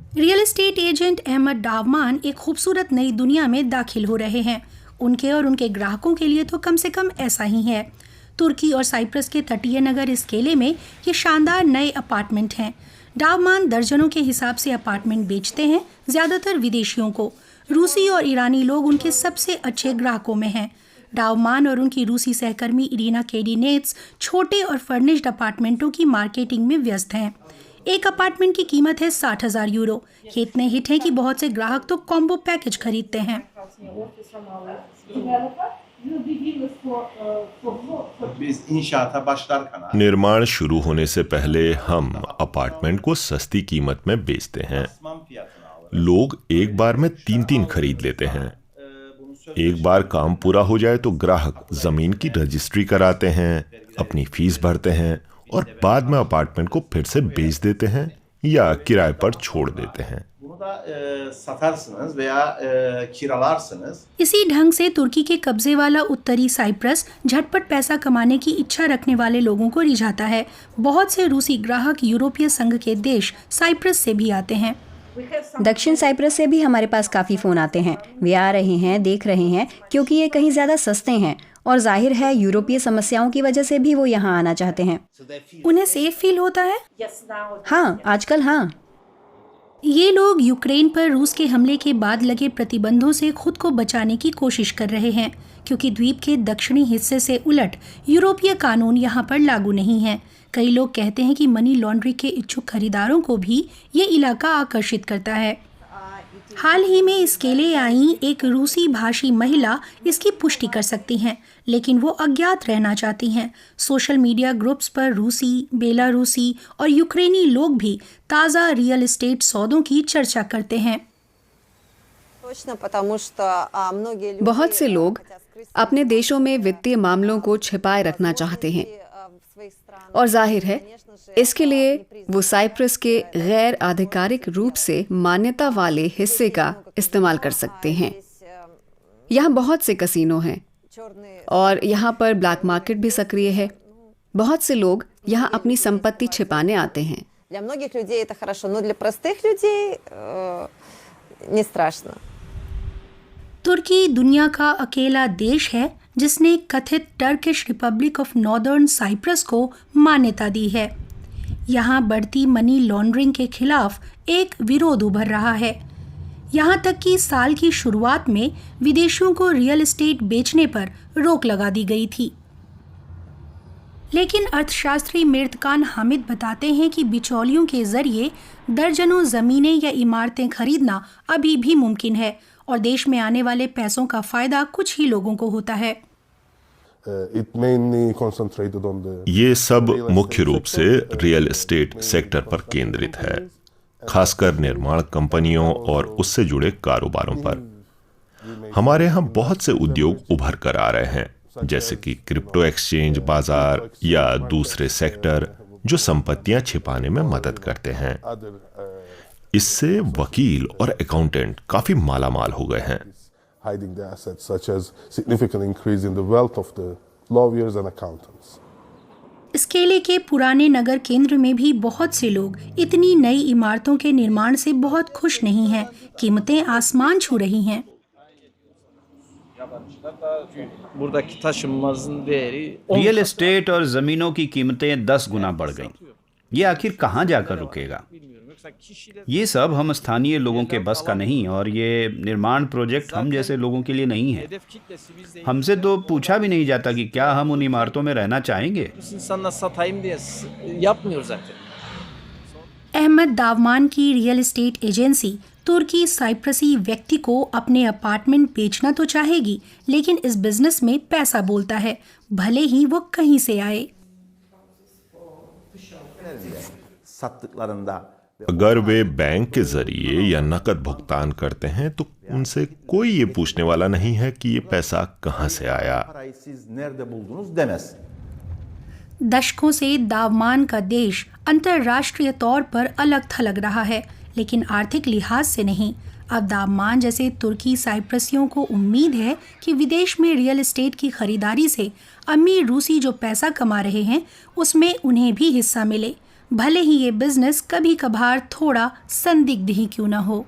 Real estate agent Ahmad डावमान एक खूबसूरत नई दुनिया में दाखिल हो रहे हैं। उनके और उनके ग्राहकों के लिए तो कम से कम ऐसा ही है। तुर्की और साइप्रस के तटीय नगर इस्केले में ये शानदार नए अपार्टमेंट हैं। डावमान दर्जनों के हिसाब से अपार्टमेंट बेचते हैं, ज़्यादातर विदेशियों को। रूसी और ईरानी लोग उनके सबसे अच्छे ग्राहकों में हैं। डावमान और उनकी रूसी सहकर्मी इरिना केडिनेट्स छोटे और फर्निश्ड अपार्टमेंटों की मार्केटिंग में व्यस्त हैं। एक अपार्टमेंट की कीमत है 60,000 यूरो। ये इतने हिट हैं कि बहुत से ग्राहक तो कॉम्बो पैकेज खरीदते हैं। निर्माण शुरू होने से पहले हम अपार्टमेंट को सस्ती कीमत में बेचते हैं। लोग एक बार में 3 खरीद लेते हैं। एक बार काम पूरा हो जाए तो ग्राहक जमीन की रजिस्ट्री कराते हैं, अपनी फीस भरते हैं और बाद में अपार्टमेंट को फिर से बेच देते हैं या किराए पर छोड़ देते हैं। इसी ढंग से तुर्की के कब्जे वाला उत्तरी साइप्रस झटपट पैसा कमाने की इच्छा रखने वाले लोगों को रिझाता है। बहुत से रूसी ग्राहक यूरोपीय संघ के देश साइप्रस से भी आते हैं। दक्षिण साइप्रस से भी हमारे पास काफ़ी फ़ोन आते हैं। वे आ रहे हैं, देख रहे हैं, क्योंकि ये कहीं ज़्यादा सस्ते हैं और जाहिर है यूरोपीय समस्याओं की वजह से भी वो यहाँ आना चाहते हैं। उन्हें सेफ फील होता है? हाँ, आजकल हाँ। ये लोग यूक्रेन पर रूस के हमले के बाद लगे प्रतिबंधों से खुद को बचाने की कोशिश कर रहे हैं, क्योंकि द्वीप के दक्षिणी हिस्से से उलट यूरोपीय कानून यहाँ पर लागू नहीं है। कई लोग कहते हैं कि मनी लॉन्ड्रिंग के इच्छुक खरीदारों को भी ये इलाका आकर्षित करता है। हाल ही में इस्केले आई एक रूसी भाषी महिला इसकी पुष्टि कर सकती हैं, लेकिन वो अज्ञात रहना चाहती हैं। सोशल मीडिया ग्रुप्स पर रूसी, बेलारूसी और यूक्रेनी लोग भी ताज़ा रियल एस्टेट सौदों की चर्चा करते हैं। बहुत से लोग अपने देशों में वित्तीय मामलों को छिपाए रखना चाहते हैं और जाहिर है इसके लिए वो साइप्रस के गैर आधिकारिक रूप से मान्यता वाले हिस्से का इस्तेमाल कर सकते हैं। यहाँ बहुत से कसिनो हैं और यहाँ पर ब्लैक मार्केट भी सक्रिय है। बहुत से लोग यहाँ अपनी संपत्ति छिपाने आते हैं। तुर्की दुनिया का अकेला देश है जिसने कथित Turkish Republic of Northern Cyprus को मान्यता दी है। यहाँ बढ़ती मनी लॉन्ड्रिंग के खिलाफ एक विरोध उभर रहा है। यहाँ तक कि साल की शुरुआत में विदेशियों को रियल एस्टेट बेचने पर रोक लगा दी गई थी। लेकिन अर्थशास्त्री मिर्तकान हामिद बताते हैं कि बिचौलियों के जरिए दर्जनों जमीनें या इमारतें खरीदना अभी भी मुमकिन है और देश में आने वाले पैसों का फायदा कुछ ही लोगों को होता है। ये सब मुख्य रूप से रियल एस्टेट सेक्टर पर केंद्रित है, खासकर निर्माण कंपनियों और उससे जुड़े कारोबारों पर। हमारे यहाँ बहुत से उद्योग उभर कर आ रहे हैं, जैसे कि क्रिप्टो एक्सचेंज बाजार या दूसरे सेक्टर जो संपत्तियां छिपाने में मदद करते हैं। इससे वकील और अकाउंटेंट काफी मालामाल हो गए हैं। इस्केले के पुराने नगर केंद्र में भी बहुत से लोग इतनी नई इमारतों के निर्माण से बहुत खुश नहीं हैं। कीमतें आसमान छू रही हैं। रियल एस्टेट और जमीनों की कीमतें 10 गुना बढ़ गईं। ये आखिर कहाँ जाकर रुकेगा? ये सब हम स्थानीय लोगों के बस का नहीं और ये निर्माण प्रोजेक्ट हम जैसे लोगों के लिए नहीं है। हमसे तो पूछा भी नहीं जाता कि क्या हम उन इमारतों में रहना चाहेंगे। अहमद डावमान की रियल एस्टेट एजेंसी तुर्की साइप्रसी व्यक्ति को अपने अपार्टमेंट बेचना तो चाहेगी, लेकिन इस बिजनेस में पैसा बोलता है, भले ही वो कहीं से आए। अगर वे बैंक के जरिए या नकद भुगतान करते हैं तो उनसे कोई ये पूछने वाला नहीं है कि ये पैसा कहां से आया। दशकों से दावमान का देश अंतर्राष्ट्रीय तौर पर अलग थलग रहा है, लेकिन आर्थिक लिहाज से नहीं। अब दावमान जैसे तुर्की साइप्रसियों को उम्मीद है कि विदेश में रियल एस्टेट की खरीदारी से अमीर रूसी जो पैसा कमा रहे हैं उसमें उन्हें भी हिस्सा मिले। भले ही ये बिजनेस कभी कभार थोड़ा संदिग्ध ही क्यों न हो।